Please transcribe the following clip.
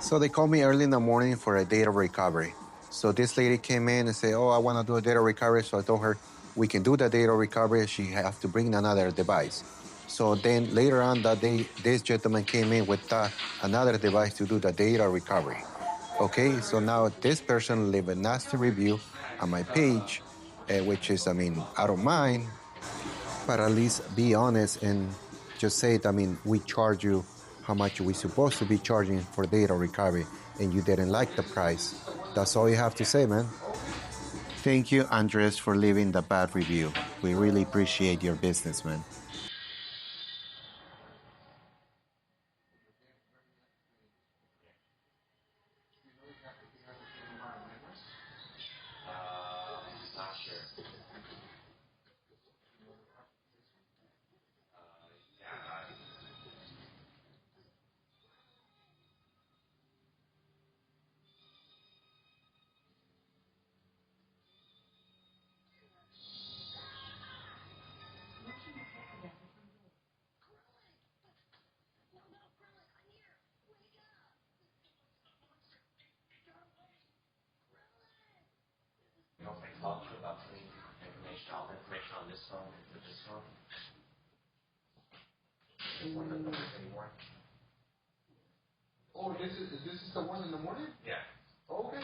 So they called me early in the morning for a data recovery. So this lady came in and said, "Oh, I want to do a data recovery." So I told her we can do the data recovery. She have to bring another device. So then later on that day, this gentleman came in with another device to do the data recovery. Okay, so now this person leave a nasty review on my page, which is, I mean, I don't mind, but at least be honest and just say it. I mean, we charge you how much we supposed to be charging for data recovery, and you didn't like the price. That's all you have to say, man. Thank you, Andres, for leaving the bad review. We really appreciate your business, man. Not sure. Yeah. You know, if I talk to you about putting all the information on this phone with this phone, it's one of the numbers anymore. Oh, this is the one in the morning? Yeah. Oh, okay.